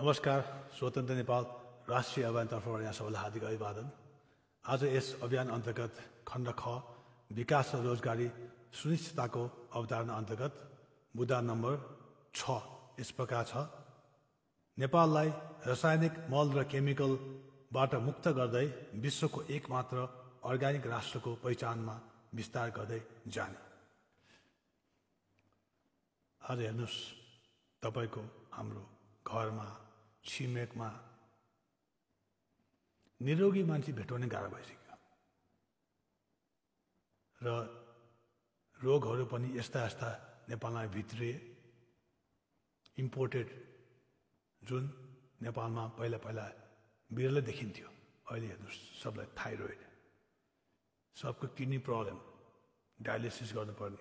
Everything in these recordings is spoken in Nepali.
नमस्कार। स्वतन्त्र नेपाल राष्ट्रिय अभियानतर्फबाट यहाँ सबैलाई हार्दिक अभिवादन। आज यस अभियान अन्तर्गत खण्ड ख विकास र रोजगारी सुनिश्चितताको अवधारणा अन्तर्गत मुद्दा नम्बर 6 यस प्रकार छ। नेपाललाई रासायनिक मल र केमिकलबाट मुक्त गर्दै विश्वको एकमात्र अर्ग्यानिक राष्ट्रको पहिचानमा विस्तार गर्दै जाने। आज हेर्नुहोस्, तपाईको हाम्रो घरमा छिमेकमा निरोगी मान्छे भेटाउने गाह्रो भइसक्यो र रोगहरू पनि यस्ता यस्ता नेपालमा भित्रिए इम्पोर्टेड, जुन नेपालमा पहिला पहिला बिरलै देखिन्थ्यो। अहिले हेर्नुहोस्, सबलाई थाइरोइड, सबको किडनी प्रब्लम, डायलिसिस गर्नुपर्ने,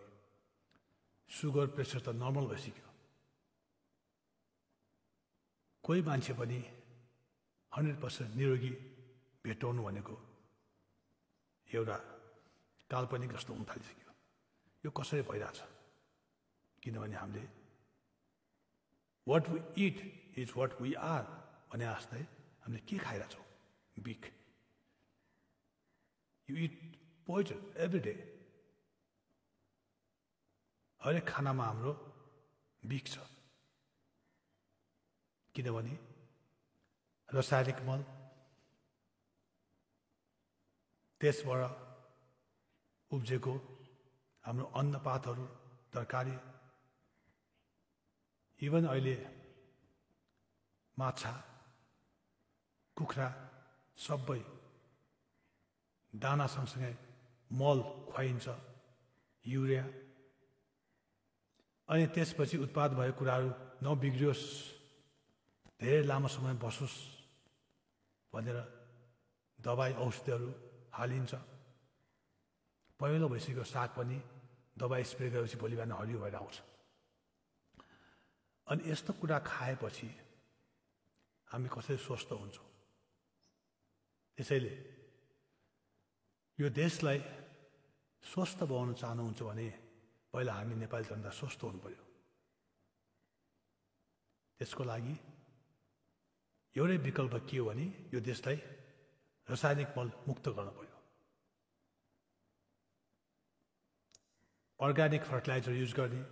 सुगर प्रेसर त नर्मल भइसक्यो। कोही मान्छे पनि 100% निरोगी भेटाउनु भनेको एउटा काल्पनिक जस्तो हुन थालिसक्यो। यो कसरी भइरहेछ? किनभने हामीले what we eat is what we are भने जस्तै हामीले के खाइरहेछौँ? बिख। You eat poison every day। हरेक खानामा हाम्रो बिख छ, किनभने रासायनिक मल, त्यसबाट उब्जेको हाम्रो अन्नपातहरू, तरकारी, इभन अहिले माछा, कुखुरा सबै दाना सँगसँगै मल खुवाइन्छ, युरिया। अनि त्यसपछि उत्पाद भएको कुराहरू नबिग्रियोस्, धेरै लामो समय बसोस् भनेर दबाई औषधिहरू हालिन्छ। पहिलो भइसक्यो साग पनि दबाई स्प्रे गरेपछि भोलि बिहान हरियो भएर आउँछ। अनि यस्तो कुरा खाएपछि हामी कसरी स्वस्थ हुन्छौँ? त्यसैले यो देशलाई स्वस्थ बनाउन चाहनुहुन्छ भने पहिला हामी नेपाली जनता स्वस्थ हुनु पर्यो। त्यसको लागि एउटै विकल्प के हो भने यो देशलाई रासायनिक मल मुक्त गर्नु पर्यो। अर्ग्यानिक फर्टिलाइजर युज गर्ने,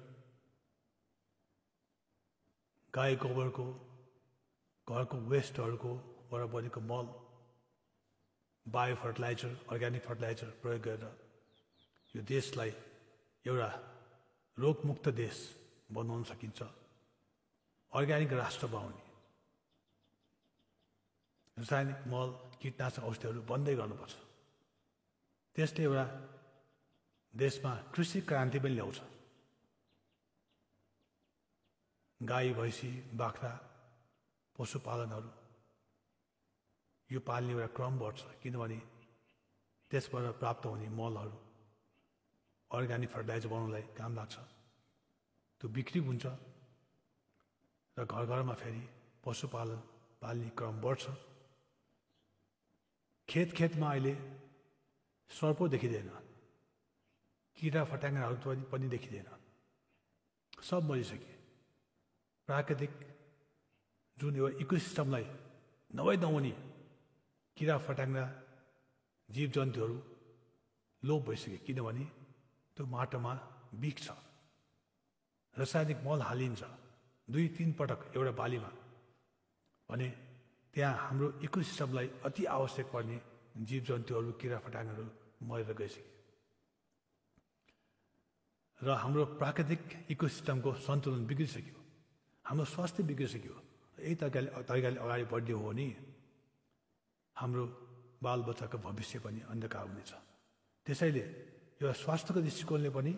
गाई गोबरको, घरको वेस्टहरूकोबाट बनेको मल, बायो फर्टिलाइजर, अर्ग्यानिक फर्टिलाइजर प्रयोग गरेर यो देशलाई एउटा रोगमुक्त देश बनाउन सकिन्छ। अर्ग्यानिक राष्ट्र बनाउने, रासायनिक मल, कीटनाशक औषधिहरू बन्दै गर्नुपर्छ। त्यसले एउटा देशमा कृषि क्रान्ति पनि ल्याउँछ। गाई, भैँसी, बाख्रा, पशुपालनहरू यो पाल्ने एउटा क्रम बढ्छ, किनभने त्यसबाट प्राप्त हुने मलहरू अर्ग्यानिक फर्टिलाइजर बनाउनलाई काम लाग्छ। त्यो बिक्री हुन्छ र घर घरमा फेरि पशुपालन पाल्ने क्रम बढ्छ। खेतमा अहिले सर्पो देखिँदैन, किरा फट्याङ्ग्राहरू पनि देखिँदैन, सब मरिसके। प्राकृतिक जुन एउटा इकोसिस्टमलाई नहुने किरा फट्याङ्ग्रा, जीव जन्तुहरू लोप भइसके, किनभने त्यो माटोमा बिख छ। रासायनिक मल हालिन्छ 2-3 पटक एउटा बालीमा भने त्यहाँ हाम्रो इकोसिस्टमलाई अति आवश्यक पर्ने जीव जन्तुहरू, किरा फट्याङ्ग्राहरू मरेर गइसके र हाम्रो प्राकृतिक इकोसिस्टमको सन्तुलन बिग्रिसक्यो, हाम्रो स्वास्थ्य बिग्रिसक्यो। यही तरिकाले अगाडि बढ्ने हो भने हाम्रो बालबच्चाको भविष्य पनि अन्धकार हुनेछ। त्यसैले यो स्वास्थ्यको दृष्टिकोणले पनि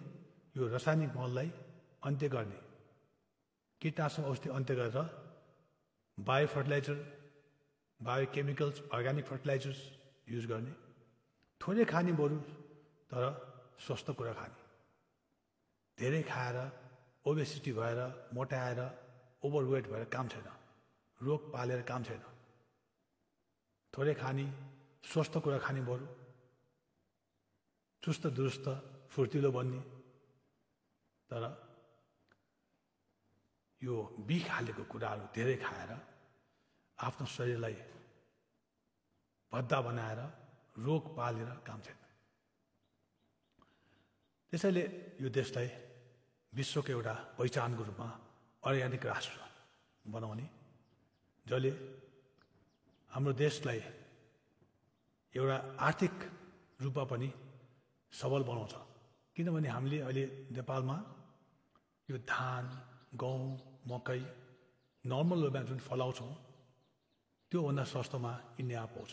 यो रासायनिक मललाई अन्त्य गर्ने, कीटनाशक औषधि अन्त्य गरेर bio fertilizer, bio chemicals, organic fertilizers use गर्ने, थोरै खाने बरु तर स्वस्थ कुरा खाने। धेरै खाएर ओबेसिटी भएर, मोटाएर, ओभरवेट भएर काम छैन, रोग पालेर काम छैन। थोरै खाने, स्वस्थ कुरा खाने बरु चुस्त दुरुस्त फुर्तिलो बन्ने। तर यो बिख हालेको कुराहरू धेरै खाएर आफ्नो शरीरलाई भद्दा बनाएर रोग पालेर काम छैन। त्यसैले यो देशलाई विश्वको एउटा पहिचानको रूपमा अर्ग्यानिक राष्ट्र बनाउने, जसले हाम्रो देशलाई एउटा आर्थिक रूपमा पनि सबल बनाउँछ। किनभने हामीले अहिले नेपालमा यो धान, गहुँ, मकै नर्मल वेमा जुन फलाउँछौँ त्योभन्दा सस्तोमा इन्डिया पाउँछ।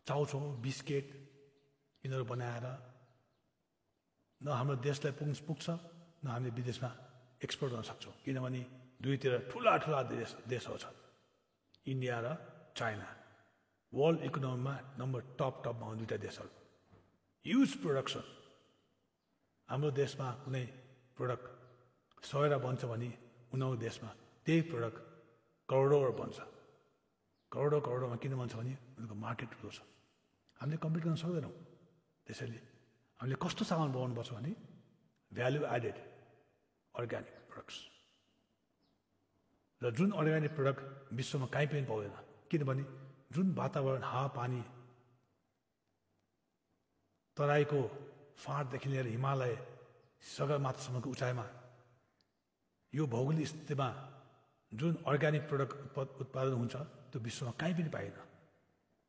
चाउचाउ, बिस्केट यिनीहरू बनाएर न हाम्रो देशलाई पुग्छ, न हामीले विदेशमा एक्सपोर्ट गर्न सक्छौँ। किनभने दुईतिर ठुला देशहरू छन्, इन्डिया र चाइना। वर्ल्ड इकोनोमीमा नम्बर टपमा हुने दुईटा देशहरू। Huge production. हाम्रो देशमा कुनै प्रोडक्ट 100 बन्छ भने उनीहरूको देशमा त्यही प्रोडक्ट करोडौँ बन्छ। करोडौँमा किन बन्छ भने उनीहरूको मार्केट ठुलो छ। हामीले कम्पिट गर्न सक्दैनौँ। त्यसैले हामीले कस्तो सामान बनाउनुपर्छ भने भ्यालु एडेड अर्ग्यानिक प्रोडक्ट्स। र जुन अर्ग्यानिक प्रोडक्ट विश्वमा कहीँ पनि पाउँदैन। किनभने जुन वातावरण, हावापानी, तराईको फाँटदेखि लिएर हिमालय सगरमाथासम्मको उचाइमा यो भौगोलिक स्थितिमा जुन अर्ग्यानिक प्रोडक्ट उत्पादन हुन्छ त्यो विश्वमा कहीँ पनि पाइएन।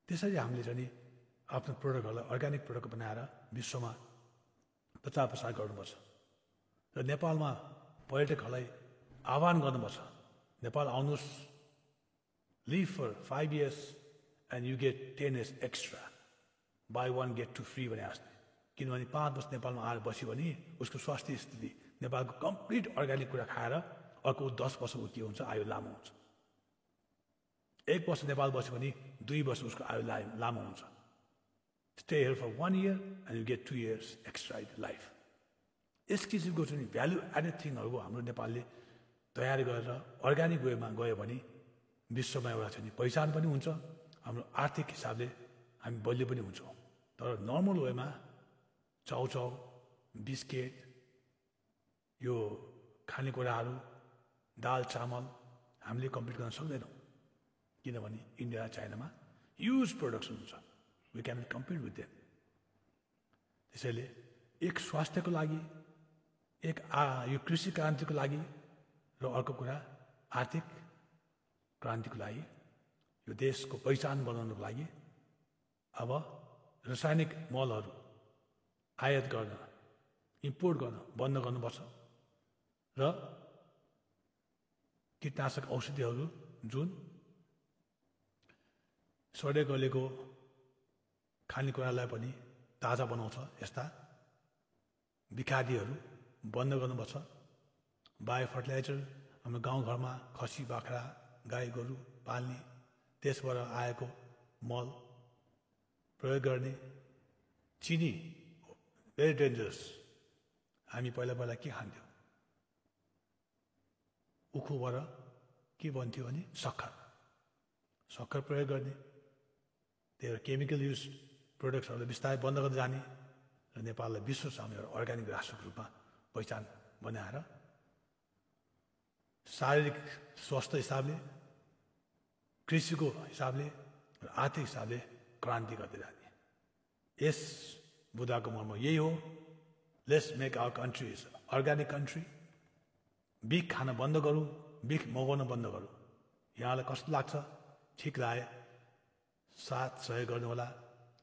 त्यसैले हामीले चाहिँ आफ्नो प्रोडक्टहरूलाई अर्ग्यानिक प्रोडक्ट बनाएर विश्वमा प्रचार गर्नुपर्छ। र नेपालमा पर्यटकहरूलाई आह्वान गर्नुपर्छ, नेपाल आउनुहोस्, leave for 5 years and you get 10 years extra, buy 1 get 2 free भने जस्तै। किनभने 5 वर्ष नेपालमा आएर बस्यो भने उसको स्वास्थ्य स्थिति नेपालको कम्प्लिट अर्ग्यानिक कुरा खाएर अर्को 10 वर्षको के हुन्छ, आयु लामो हुन्छ। 1 वर्ष नेपाल बस्यो भने 2 वर्ष उसको आयु लामो हुन्छ। Stay here for 1 year and you get 2 years extra in life. यस किसिमको चाहिँ भ्यालु एडेड थिङहरू हाम्रो नेपालले तयार गरेर अर्ग्यानिक वेमा गयो भने विश्वमा एउटा चाहिँ पहिचान पनि हुन्छ। हाम्रो आर्थिक हिसाबले हामी बलियो पनि हुन्छौँ। तर नर्मल वेमा चाउचाउ, बिस्केट, यो खानेकुराहरू, दाल चामल हामीले कम्पिट गर्न सक्दैनौँ। किनभने इन्डिया र चाइनामा ह्युज प्रोडक्सन हुन्छ। We can compete with them. त्यसैले एक स्वास्थ्यको लागि, एक यो कृषि क्रान्तिको लागि, र अर्को कुरा आर्थिक क्रान्तिको लागि, यो देशको पहिचान बनाउनको लागि अब रासायनिक मलहरू आयात गर्न, इम्पोर्ट गर्न बन्द गर्नुपर्छ। र कीटनाशक औषधिहरू जुन सडे गलेको खानेकुरालाई पनि ताजा बनाउँछ, यस्ता विखादीहरू बन्द गर्नुपर्छ। बायो फर्टिलाइजर हाम्रो गाउँघरमा खसी, बाख्रा, गाई गोरु पाल्ने, त्यसबाट आएको मल प्रयोग गर्ने। चिनी भेरी डेन्जरस। हामी पहिला के खान्थ्यौँ? उखुबाट के बन्थ्यो भने सक्खर प्रयोग गर्ने। त्यो केमिकल युज प्रोडक्ट्सहरू बिस्तारै बन्द गर्दै जाने र नेपाललाई विश्व सामु एउटा अर्ग्यानिक राष्ट्रको रूपमा पहिचान बनाएर शारीरिक स्वास्थ्य हिसाबले, कृषिको हिसाबले र आर्थिक हिसाबले क्रान्ति गर्दै जाने। यस बुदाको मर्म यही हो। Let's make our country organic country. बिख खान बन्द गरौँ, बिख मगाउन बन्द गरौँ। यहाँलाई कस्तो लाग्छ? ठिक लागे साथ सहयोग गर्नुहोला।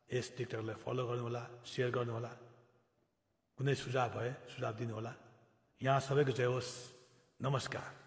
यस टिकटकलाई फलो गर्नुहोला, सेयर गर्नुहोला। कुनै सुझाव भए सुझाव दिनुहोला। यहाँ सबैको जय होस्। नमस्कार।